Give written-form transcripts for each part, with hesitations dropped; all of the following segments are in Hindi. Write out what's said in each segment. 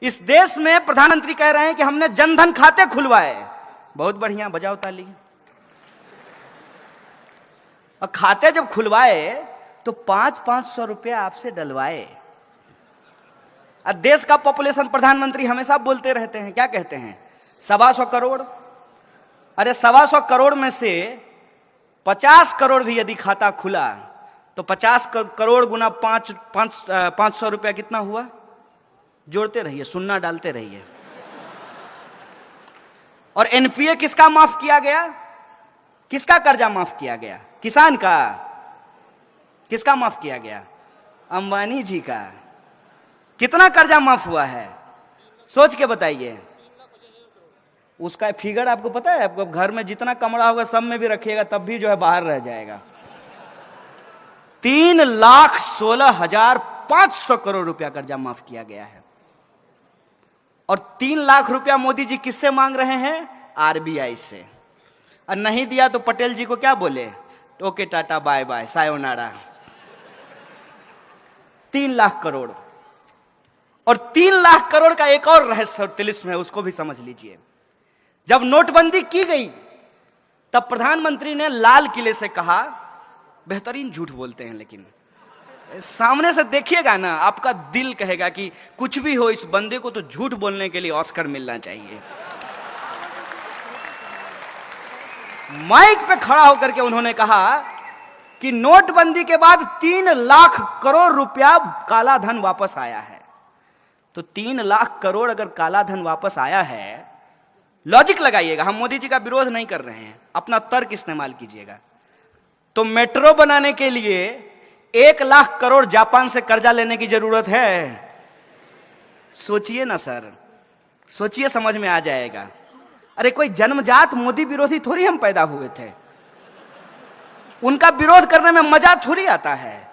इस देश में प्रधानमंत्री कह रहे हैं कि हमने जनधन खाते खुलवाए। बहुत बढ़िया, बजाओ ताली। और खाते जब खुलवाए तो 500 रुपया आपसे डलवाए। देश का पॉपुलेशन प्रधानमंत्री हमेशा बोलते रहते हैं, क्या कहते हैं? 125 करोड़। अरे 125 करोड़ में से 50 करोड़ भी यदि खाता खुला तो 50 करोड़ गुना 500 रुपया कितना हुआ? जोड़ते रहिए, सुन्ना डालते रहिए। और एनपीए किसका माफ किया गया? किसका कर्जा माफ किया गया? किसान का। किसका माफ किया गया? अंबानी जी का। कितना कर्जा माफ हुआ है सोच के बताइए। उसका फिगर आपको पता है? आपको घर में जितना कमरा होगा सब में भी रखिएगा तब भी जो है बाहर रह जाएगा। 3,16,500 करोड़ रुपया कर्जा माफ किया गया है। और 3 लाख रुपया मोदी जी किससे मांग रहे हैं? आरबीआई से। और नहीं दिया तो पटेल जी को क्या बोले? ओके टाटा बाय बाय सायोनारा। 3 लाख करोड़। और 3 लाख करोड़ का एक और रहस्य और तिलिस्म है, उसको भी समझ लीजिए। जब नोटबंदी की गई तब प्रधानमंत्री ने लाल किले से कहा, बेहतरीन झूठ बोलते हैं लेकिन सामने से देखिएगा ना आपका दिल कहेगा कि कुछ भी हो इस बंदे को तो झूठ बोलने के लिए ऑस्कर मिलना चाहिए। माइक पे खड़ा होकर के उन्होंने कहा कि नोटबंदी के बाद 3 लाख करोड़ रुपया काला धन वापस आया है। तो 3 लाख करोड़ अगर काला धन वापस आया है, लॉजिक लगाइएगा, हम मोदी जी का विरोध नहीं कर रहे हैं, अपना तर्क इस्तेमाल कीजिएगा। तो मेट्रो बनाने के लिए 1 लाख करोड़ जापान से कर्जा लेने की जरूरत है? सोचिए ना सर, सोचिए, समझ में आ जाएगा। अरे कोई जन्मजात मोदी विरोधी थोड़ी हम पैदा हुए थे, उनका विरोध करने में मजा थोड़ी आता है।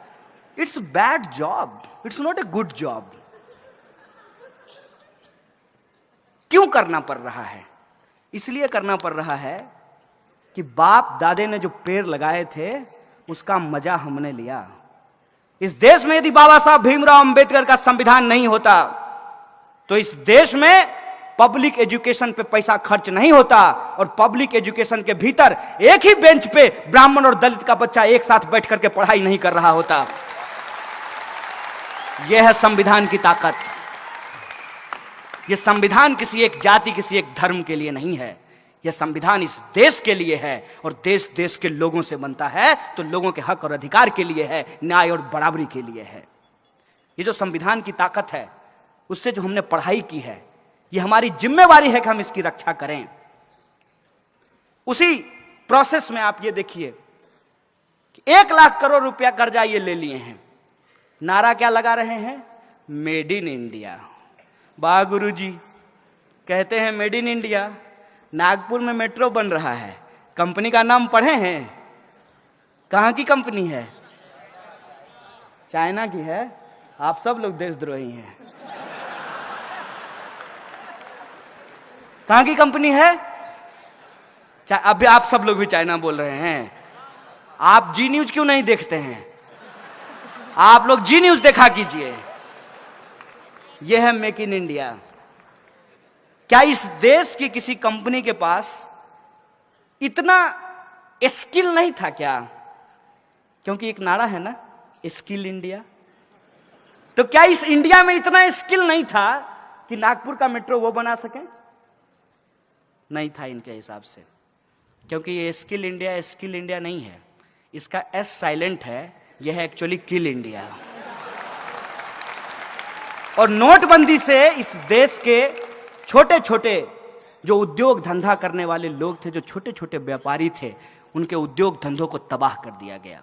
It's bad job, it's not a good job. क्यों करना पड़ रहा है? इसलिए करना पड़ रहा है कि बाप दादे ने जो पेड़ लगाए थे उसका मजा हमने लिया। इस देश में यदि बाबा साहब भीमराव अंबेडकर का संविधान नहीं होता तो इस देश में पब्लिक एजुकेशन पे पैसा खर्च नहीं होता और पब्लिक एजुकेशन के भीतर एक ही बेंच पे ब्राह्मण और दलित का बच्चा एक साथ बैठ करके पढ़ाई नहीं कर रहा होता। यह है संविधान की ताकत। यह संविधान किसी एक जाति, किसी एक धर्म के लिए नहीं है, यह संविधान इस देश के लिए है और देश देश के लोगों से बनता है तो लोगों के हक और अधिकार के लिए है, न्याय और बराबरी के लिए है। ये जो संविधान की ताकत है उससे जो हमने पढ़ाई की है, ये हमारी जिम्मेवारी है कि हम इसकी रक्षा करें। उसी प्रोसेस में आप ये देखिए कि 1 लाख करोड़ रुपया कर्जा ये ले लिए हैं। नारा क्या लगा रहे हैं? Made in India. वाह गुरुजी, कहते हैं मेड इन इंडिया। नागपुर में मेट्रो बन रहा है, कंपनी का नाम पढ़े हैं? कहां की कंपनी है? चाइना की है। आप सब लोग देशद्रोही हैं। कहां की कंपनी है? अभी आप सब लोग भी चाइना बोल रहे हैं। आप जी न्यूज क्यों नहीं देखते हैं? आप लोग जी न्यूज देखा कीजिए। यह है मेक इन इंडिया। क्या इस देश की किसी कंपनी के पास इतना स्किल नहीं था क्या? क्योंकि एक नारा है ना, स्किल इंडिया। तो क्या इस इंडिया में इतना स्किल नहीं था कि नागपुर का मेट्रो वो बना सके? नहीं था इनके हिसाब से। क्योंकि ये स्किल इंडिया नहीं है, इसका एस साइलेंट है, यह है एक्चुअली किल इंडिया। और नोटबंदी से इस देश के छोटे छोटे जो उद्योग धंधा करने वाले लोग थे, जो छोटे छोटे व्यापारी थे, उनके उद्योग धंधों को तबाह कर दिया गया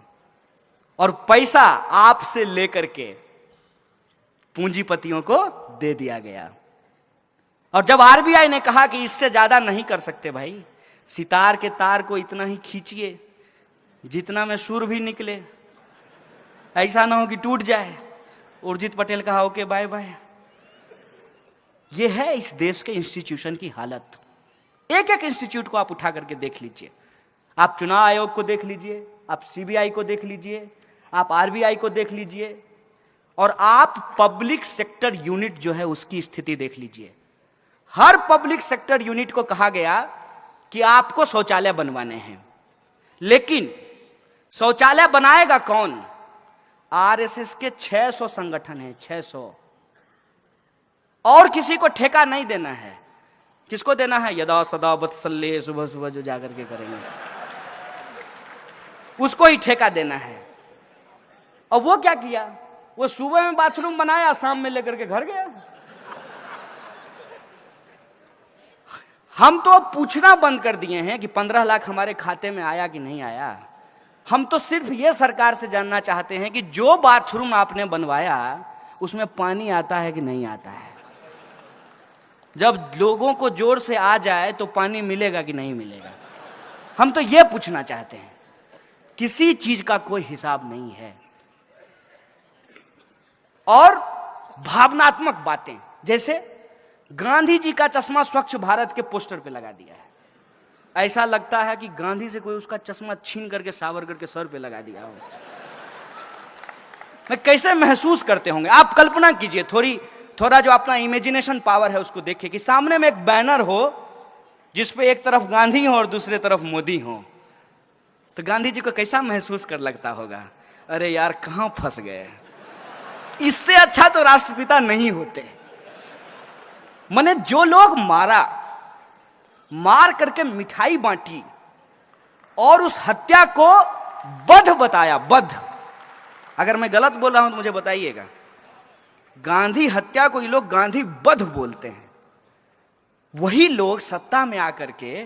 और पैसा आपसे लेकर के पूंजीपतियों को दे दिया गया। और जब आरबीआई ने कहा कि इससे ज्यादा नहीं कर सकते भाई, सितार के तार को इतना ही खींचिए जितना में सुर भी निकले, ऐसा ना हो कि टूट जाए। उर्जित पटेल कहा ओके बाय बाय। यह है इस देश के इंस्टीट्यूशन की हालत। एक एक इंस्टीट्यूट को आप उठा करके देख लीजिए। आप चुनाव आयोग को देख लीजिए, आप सीबीआई को देख लीजिए, आप आरबीआई को देख लीजिए, और आप पब्लिक सेक्टर यूनिट जो है उसकी स्थिति देख लीजिए। हर पब्लिक सेक्टर यूनिट को कहा गया कि आपको शौचालय बनवाने हैं, लेकिन शौचालय बनाएगा कौन? आरएसएस के 600 संगठन हैं, 600, और किसी को ठेका नहीं देना है। किसको देना है? यदा सदा वत्सल्य, सुबह सुबह जो जाकर के करेंगे उसको ही ठेका देना है। और वो क्या किया? वो सुबह में बाथरूम बनाया, शाम में लेकर के घर गया। हम तो अब पूछना बंद कर दिए हैं कि 15 लाख हमारे खाते में आया कि नहीं आया। हम तो सिर्फ ये सरकार से जानना चाहते हैं कि जो बाथरूम आपने बनवाया उसमें पानी आता है कि नहीं आता है। जब लोगों को जोर से आ जाए तो पानी मिलेगा कि नहीं मिलेगा। हम तो ये पूछना चाहते हैं। किसी चीज का कोई हिसाब नहीं है। और भावनात्मक बातें, जैसे गांधी जी का चश्मा स्वच्छ भारत के पोस्टर पे लगा दिया है। ऐसा लगता है कि गांधी से कोई उसका चश्मा छीन करके सावरकर के सर पे लगा दिया हो। मैं कैसे महसूस करते होंगे आप कल्पना कीजिए। थोड़ा जो अपना इमेजिनेशन पावर है उसको देखिए कि सामने में एक बैनर हो जिसपे एक तरफ गांधी हो और दूसरे तरफ मोदी हो, तो गांधी जी को कैसा महसूस कर लगता होगा? अरे यार कहां फंस गए। इससे अच्छा तो राष्ट्रपिता नहीं होते। माने जो लोग मार करके मिठाई बांटी और उस हत्या को वध बताया, वध। अगर मैं गलत बोल रहा हूं तो मुझे बताइएगा। गांधी हत्या को ये लोग गांधी वध बोलते हैं। वही लोग सत्ता में आकर के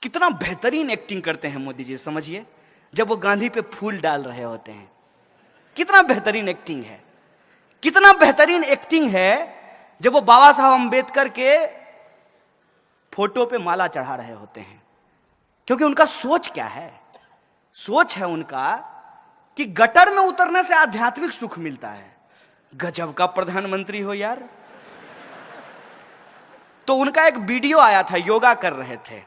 कितना बेहतरीन एक्टिंग करते हैं मोदी जी, समझिए। जब वो गांधी पे फूल डाल रहे होते हैं, कितना बेहतरीन एक्टिंग है। कितना बेहतरीन एक्टिंग है जब वो बाबा साहब अंबेडकर के फोटो पे माला चढ़ा रहे होते हैं। क्योंकि उनका सोच क्या है? सोच है उनका कि गटर में उतरने से आध्यात्मिक सुख मिलता है। गजब का प्रधानमंत्री हो यार। तो उनका एक वीडियो आया था, योगा कर रहे थे।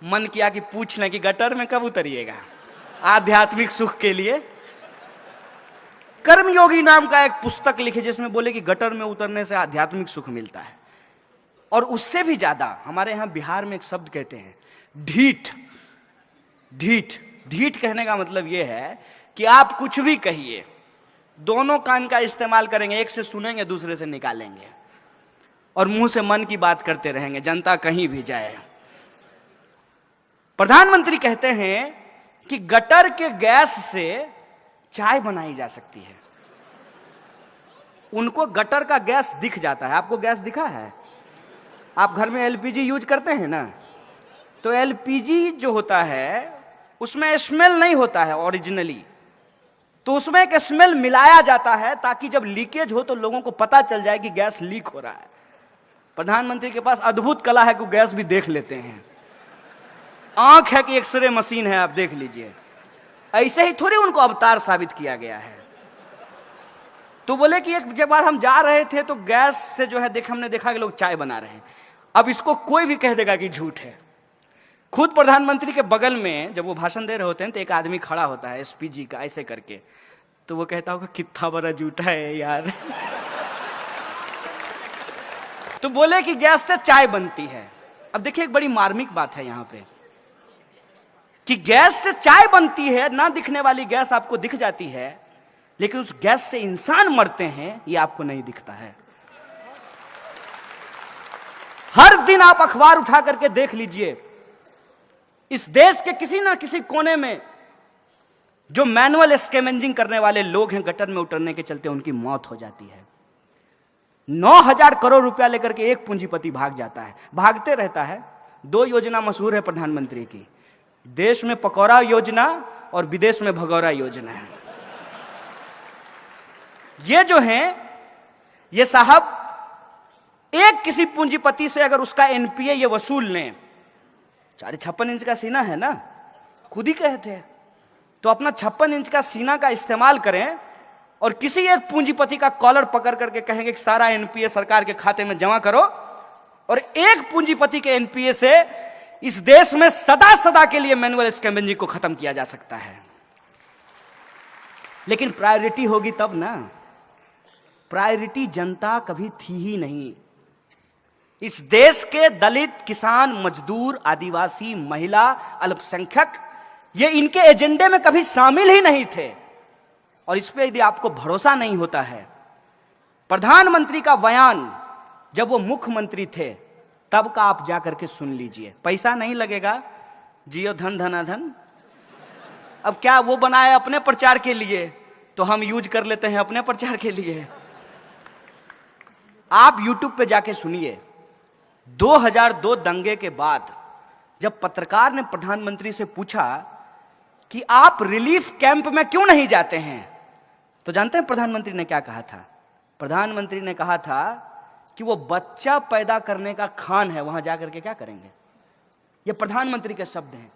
मन किया कि पूछना कि गटर में कब उतरिएगा आध्यात्मिक सुख के लिए। कर्मयोगी नाम का एक पुस्तक लिखे जिसमें बोले कि गटर में उतरने से आध्यात्मिक सुख मिलता है। और उससे भी ज्यादा हमारे यहां बिहार में एक शब्द कहते हैं, ढीठ। ढीठ, ढीठ कहने का मतलब यह है कि आप कुछ भी कहिए, दोनों कान का इस्तेमाल करेंगे, एक से सुनेंगे दूसरे से निकालेंगे और मुंह से मन की बात करते रहेंगे, जनता कहीं भी जाए। प्रधानमंत्री कहते हैं कि गटर के गैस से चाय बनाई जा सकती है। उनको गटर का गैस दिख जाता है। आपको गैस दिखा है? आप घर में एलपीजी यूज करते हैं ना, तो एलपीजी जो होता है उसमें स्मेल नहीं होता है ओरिजिनली, तो उसमें एक स्मेल मिलाया जाता है ताकि जब लीकेज हो तो लोगों को पता चल जाए कि गैस लीक हो रहा है। प्रधानमंत्री के पास अद्भुत कला है कि गैस भी देख लेते हैं। आंख है कि एक्सरे मशीन है, आप देख लीजिए। ऐसे ही थोड़ी उनको अवतार साबित किया गया है। तो बोले कि एक जब बार हम जा रहे थे तो गैस से जो है हमने देखा कि लोग चाय बना रहे हैं। अब इसको कोई भी कह देगा कि झूठ है। खुद प्रधानमंत्री के बगल में जब वो भाषण दे रहे होते हैं तो एक आदमी खड़ा होता है एसपीजी का, ऐसे करके, तो वो कहता होगा कितना बड़ा झूठा है यार। तो बोले कि गैस से चाय बनती है। अब देखिए एक बड़ी मार्मिक बात है यहां पे कि गैस से चाय बनती है, ना दिखने वाली गैस आपको दिख जाती है, लेकिन उस गैस से इंसान मरते हैं ये आपको नहीं दिखता है। हर दिन आप अखबार उठा करके देख लीजिए, इस देश के किसी ना किसी कोने में जो मैनुअल स्कैवेंजिंग करने वाले लोग हैं, गटर में उतरने के चलते उनकी मौत हो जाती है। 9,000 करोड़ रुपया लेकर के एक पूंजीपति भाग जाता है, भागते रहता है। 2 योजना मशहूर है प्रधानमंत्री की, देश में पकौड़ा योजना और विदेश में भगौरा योजना है। ये जो है ये साहब एक किसी पूंजीपति से अगर उसका एनपीए ये वसूल लें, 56 इंच का सीना है ना, खुद ही कहे थे, तो अपना 56 इंच का सीना का इस्तेमाल करें और किसी एक पूंजीपति का कॉलर पकड़ करके कहेंगे कि सारा एनपीए सरकार के खाते में जमा करो, और एक पूंजीपति के एनपीए से इस देश में सदा सदा के लिए मैनुअल स्कैवेंजिंग को खत्म किया जा सकता है। लेकिन प्रायोरिटी होगी तब ना, प्रायोरिटी जनता कभी थी ही नहीं। इस देश के दलित, किसान, मजदूर, आदिवासी, महिला, अल्पसंख्यक, ये इनके एजेंडे में कभी शामिल ही नहीं थे। और इस पे यदि आपको भरोसा नहीं होता है, प्रधानमंत्री का बयान जब वो मुख्यमंत्री थे तब का आप जाकर के सुन लीजिए। पैसा नहीं लगेगा, जियो धन धनाधन। अब क्या वो बनाए अपने प्रचार के लिए, तो हम यूज कर लेते हैं अपने प्रचार के लिए। आप YouTube पे जाके सुनिए। 2002 दंगे के बाद जब पत्रकार ने प्रधानमंत्री से पूछा कि आप रिलीफ कैंप में क्यों नहीं जाते हैं, तो जानते हैं प्रधानमंत्री ने क्या कहा था? प्रधानमंत्री ने कहा था कि वो बच्चा पैदा करने का खान है, वहां जाकर के क्या करेंगे। ये प्रधानमंत्री के शब्द हैं।